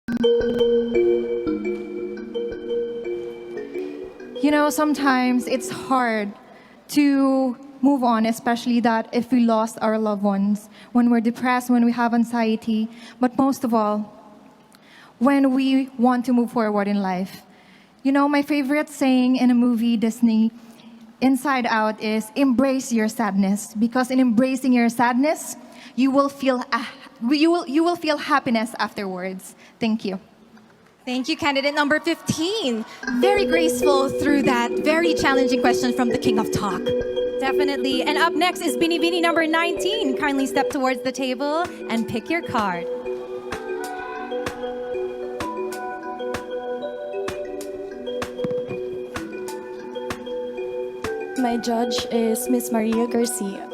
You know, sometimes it's hard to move on, especially that if we lost our loved ones, when we're depressed, when we have anxiety, but most of all, when we want to move forward in life. You know, my favorite saying in a movie, Disney, Inside Out, is embrace your sadness, because in embracing your sadness, you will feel happiness afterwards. Thank you. Thank you, candidate number 15. Very graceful through that very challenging question from the King of Talk. Definitely. And up next is Binibining number 19. Kindly step towards the table and pick your card. My judge is Miss Maria Garcia.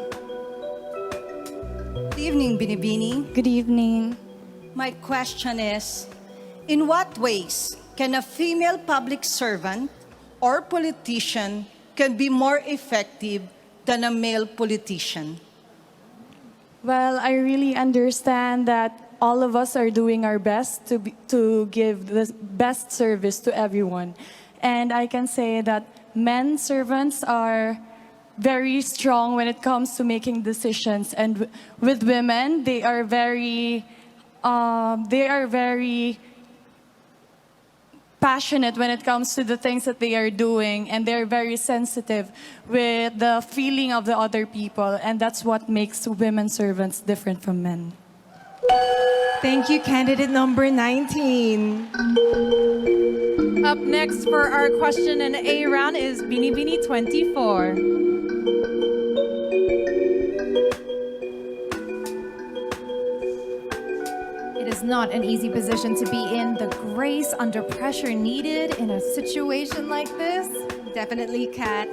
Good evening, Binibini. Good evening. My question is, in what ways can a female public servant or politician can be more effective than a male politician? Well, I really understand that all of us are doing our best to give the best service to everyone. And I can say that men servants are very strong when it comes to making decisions. And with women, they are very passionate when it comes to the things that they are doing, and they're very sensitive with the feeling of the other people, and that's what makes women servants different from men. Thank you, candidate number 19. Up next for our question and A round is Binibini 24. It is not an easy position to be in. The grace under pressure needed in a situation like this. Definitely, Kat.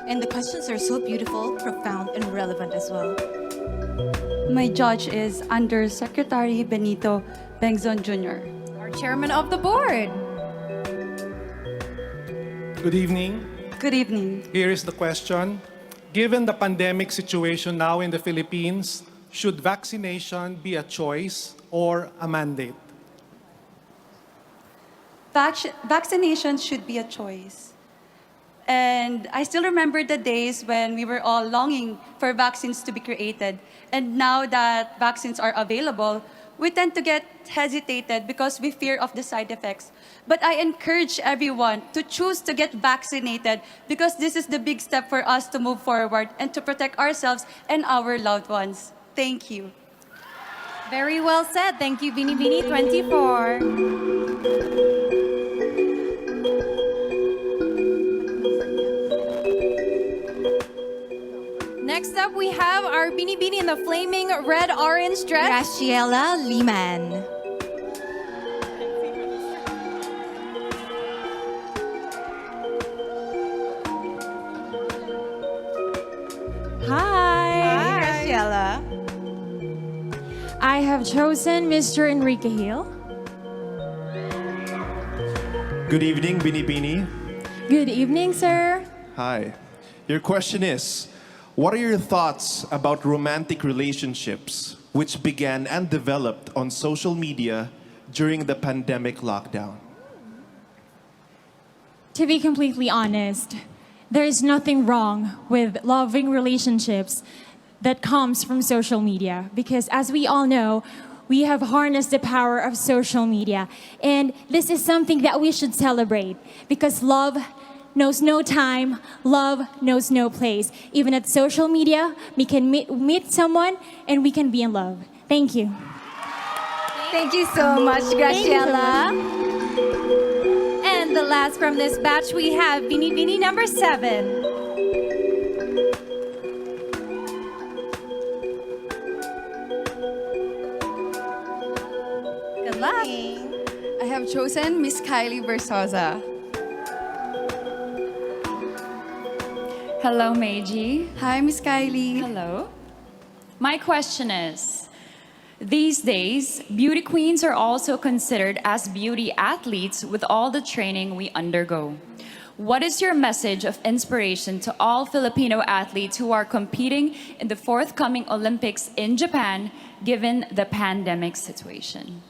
And the questions are so beautiful, profound, and relevant as well. My judge is Undersecretary Benito Bengzon Jr. Our chairman of the board. Good evening. Good evening. Here is the question. Given the pandemic situation now in the Philippines, should vaccination be a choice or a mandate? Vaccination should be a choice. And I still remember the days when we were all longing for vaccines to be created. And now that vaccines are available, we tend to get hesitated because we fear of the side effects. But I encourage everyone to choose to get vaccinated because this is the big step for us to move forward and to protect ourselves and our loved ones. Thank you. Very well said. Thank you, Binibini 24. Next up, we have our Binibini in the flaming red-orange dress, Graciela Liman. Hi. Graciela. I have chosen Mr. Enrique Hill. Good evening, Binibini. Good evening, sir. Hi. Your question is, what are your thoughts about romantic relationships which began and developed on social media during the pandemic lockdown? To be completely honest, there is nothing wrong with loving relationships that comes from social media, because as we all know, we have harnessed the power of social media. And this is something that we should celebrate, because love knows no time, love knows no place. Even at social media, we can meet someone and we can be in love. Thank you. Thank you so much, Graciela. And the last from this batch, we have Binibini number 7. Good luck. I have chosen Miss Kylie Versosa. Hello, Meiji. Hi, Miss Kylie. Hello. My question is, these days, beauty queens are also considered as beauty athletes with all the training we undergo. What is your message of inspiration to all Filipino athletes who are competing in the forthcoming Olympics in Japan, given the pandemic situation?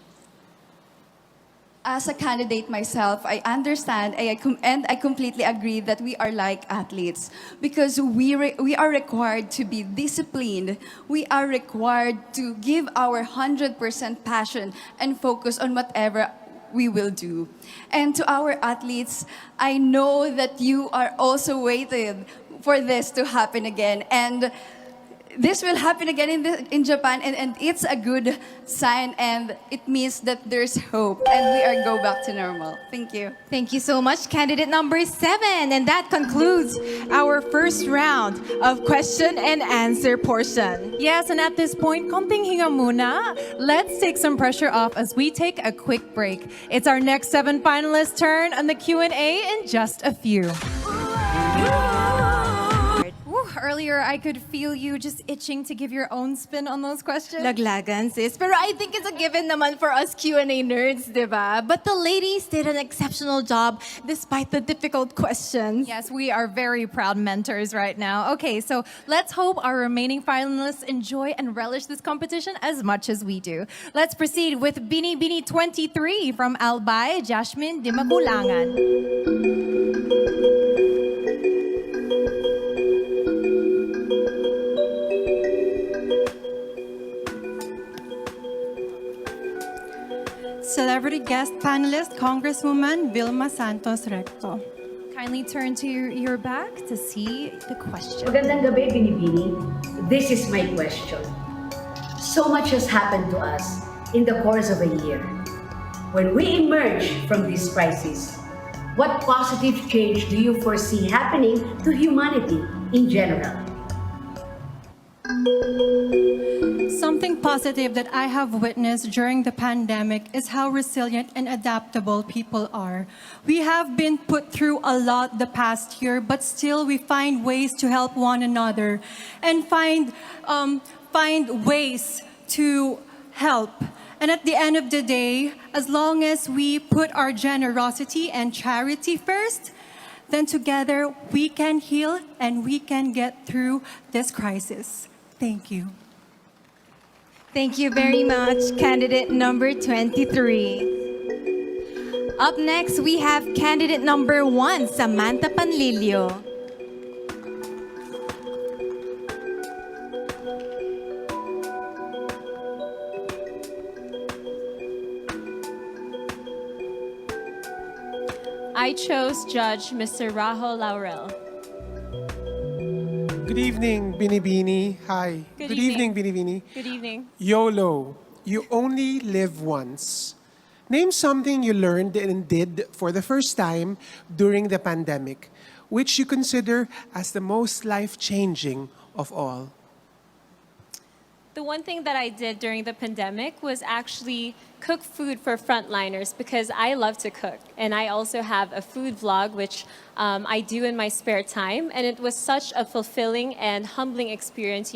As a candidate myself, I understand and I completely agree that we are like athletes because we are required to be disciplined. We are required to give our 100% passion and focus on whatever we will do. And to our athletes, I know that you are also waiting for this to happen again. And this will happen again in Japan, and it's a good sign, and it means that there's hope, and we are go back to normal. Thank you. Thank you so much, candidate number 7. And that concludes our first round of question and answer portion. Yes, and at this point, konting hinga muna. Let's take some pressure off as we take a quick break. It's our next 7 finalists' turn on the Q&A in just a few. Earlier, I could feel you just itching to give your own spin on those questions. Laglagan, sis. Pero I think it's a given naman for us Q&A nerds, diba? But the ladies did an exceptional job despite the difficult questions. Yes, we are very proud mentors right now. Okay, so let's hope our remaining finalists enjoy and relish this competition as much as we do. Let's proceed with Binibining 23 from Albay, Jasmine Di Magulangan. Celebrity guest panelist, Congresswoman Vilma Santos Recto. Kindly turn to your back to see the question. Magandang gabi, Binibini. This is my question. So much has happened to us in the course of a year. When we emerge from this crisis, what positive change do you foresee happening to humanity in general? Something positive that I have witnessed during the pandemic is how resilient and adaptable people are. We have been put through a lot the past year, but still we find ways to help one another and find ways to help. And at the end of the day, as long as we put our generosity and charity first, then together we can heal and we can get through this crisis. Thank you. Thank you very much, candidate number 23. Up next, we have candidate number 1, Samantha Panlilio. I chose Judge Mr. Rahul Laurel. Good evening, Binibini. Hi. Good evening, evening. Binibini. Good evening. YOLO. You only live once. Name something you learned and did for the first time during the pandemic, which you consider as the most life-changing of all. The one thing that I did during the pandemic was actually cook food for frontliners because I love to cook. And I also have a food vlog, which I do in my spare time. And it was such a fulfilling and humbling experience,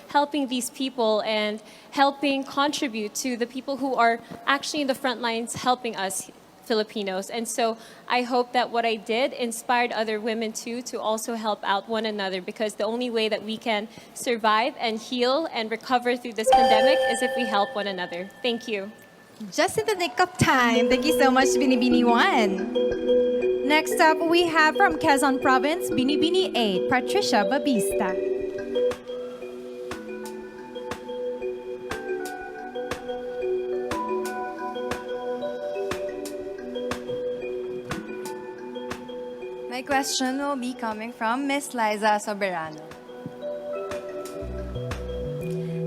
helping these people and helping contribute to the people who are actually in the front lines helping us Filipinos. And so I hope that what I did inspired other women too to also help out one another, because the only way that we can survive and heal and recover through this pandemic is if we help one another. Thank you. Just in the nick of time. Thank you so much, Binibini 1. Next up, we have from Quezon Province, Binibini 8, Patricia Babista. My question will be coming from Miss Liza Soberano.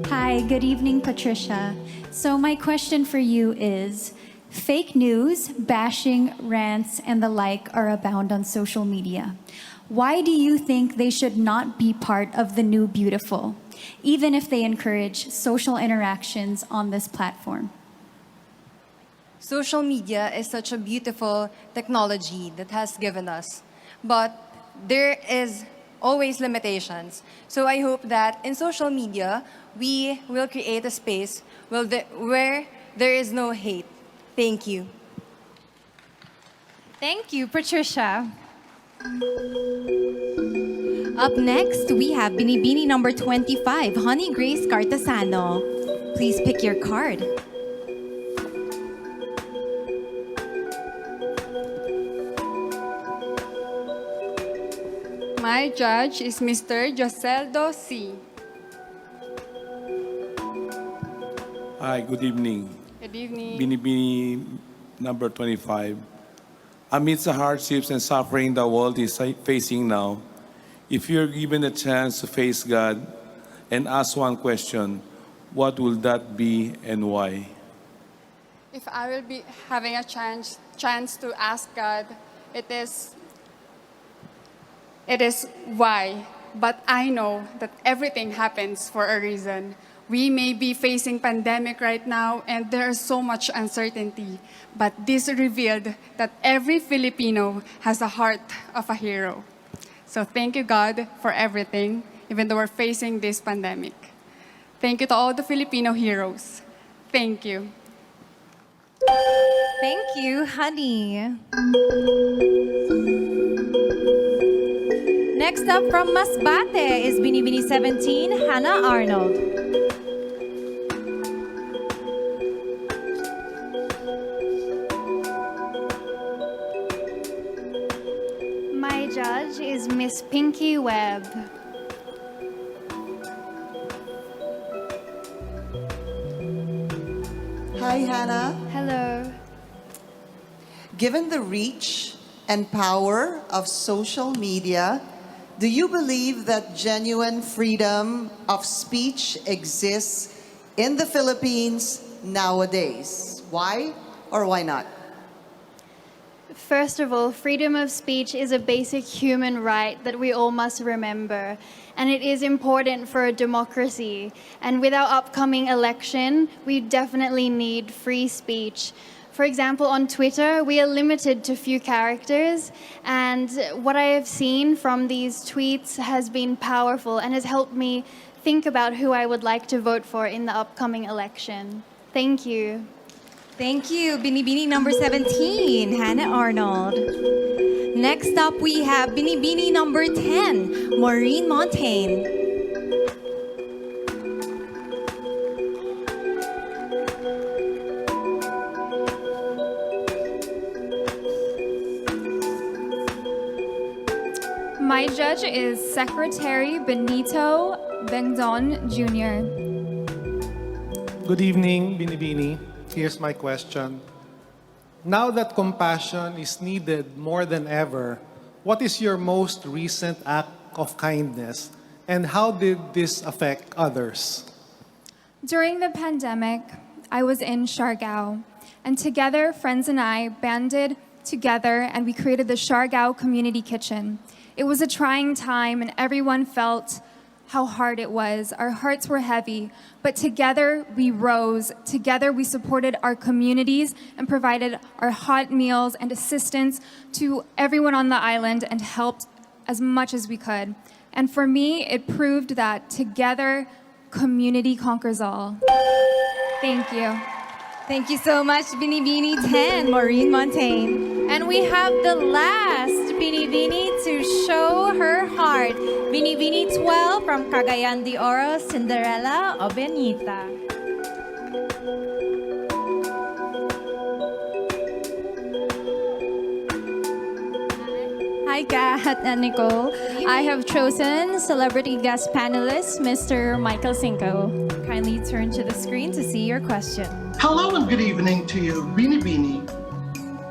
Hi, good evening, Patricia. So my question for you is, fake news, bashing, rants, and the like are abound on social media. Why do you think they should not be part of the new beautiful, even if they encourage social interactions on this platform? Social media is such a beautiful technology that has given us, but there is always limitations. So I hope that in social media, we will create a space where there is no hate. Thank you. Thank you, Patricia. Up next, we have Binibini number 25, Honey Grace Cartasano. Please pick your card. My judge is Mr. Joseldo C. Hi, good evening. Good evening. Binibini number 25. Amidst the hardships and suffering the world is facing now, if you're given a chance to face God and ask one question, what will that be and why? If I will be having a chance to ask God, it is why. But I know that everything happens for a reason. We may be facing pandemic right now and there is so much uncertainty, but this revealed that every Filipino has a heart of a hero. So thank you, God, for everything, even though we're facing this pandemic. Thank you to all the Filipino heroes. Thank you. Thank you, honey. Next up from Masbate is Binibini 17, Hannah Arnold. My judge is Miss Pinky Webb. Hi, Hannah. Hello. Given the reach and power of social media, do you believe that genuine freedom of speech exists in the Philippines nowadays? Why or why not? First of all, freedom of speech is a basic human right that we all must remember. And it is important for a democracy. And with our upcoming election, we definitely need free speech. For example, on Twitter, we are limited to few characters. And what I have seen from these tweets has been powerful and has helped me think about who I would like to vote for in the upcoming election. Thank you. Thank you, Binibini number 17, Hannah Arnold. Next up, we have Binibini number 10, Maureen Montaigne. My judge is Secretary Benito Bengdon Jr. Good evening, Binibini. Here's my question. Now that compassion is needed more than ever, what is your most recent act of kindness and how did this affect others? During the pandemic, I was in Siargao, and together, friends and I banded together and we created the Siargao Community Kitchen. It was a trying time and everyone felt how hard it was. Our hearts were heavy, but together we rose. Together we supported our communities and provided our hot meals and assistance to everyone on the island and helped as much as we could. And for me, it proved that together, community conquers all. Thank you. Thank you so much, Binibini 10, Maureen Montaigne. And we have the last Binibini to show her heart. Binibini 12 from Cagayan de Oro, Cinderella Obenita. Hi, Kat and Nicole. I have chosen celebrity guest panelist, Mr. Michael Cinco. Kindly turn to the screen to see your question. Hello and good evening to you, Binibini.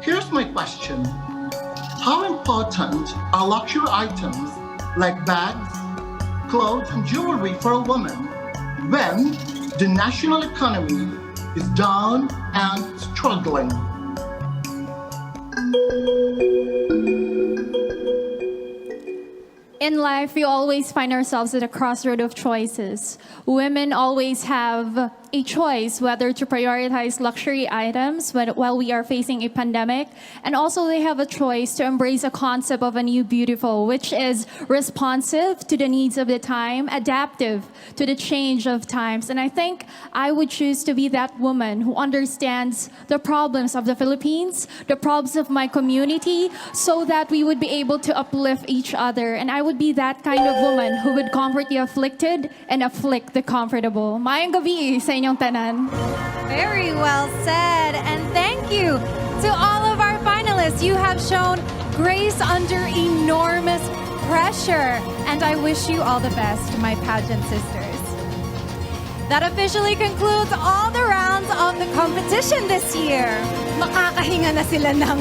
Here's my question. How important are luxury items like bags, clothes, and jewelry for a woman when the national economy is down and struggling? In life, we always find ourselves at a crossroad of choices. Women always have a choice whether to prioritize luxury items while we are facing a pandemic, and also they have a choice to embrace a concept of a new beautiful, which is responsive to the needs of the time, adaptive to the change of times. And I think I would choose to be that woman who understands the problems of the Philippines, the problems of my community, so that we would be able to uplift each other. And I would be that kind of woman who would comfort the afflicted and afflict the comfortable. Maayong gabi sa inyong tanan. Very well said. And thank you to all of our finalists. You have shown grace under enormous pressure. pressure. And I wish you all the best, my pageant sisters. That officially concludes all the rounds of the competition this year. Makakahinga na sila ng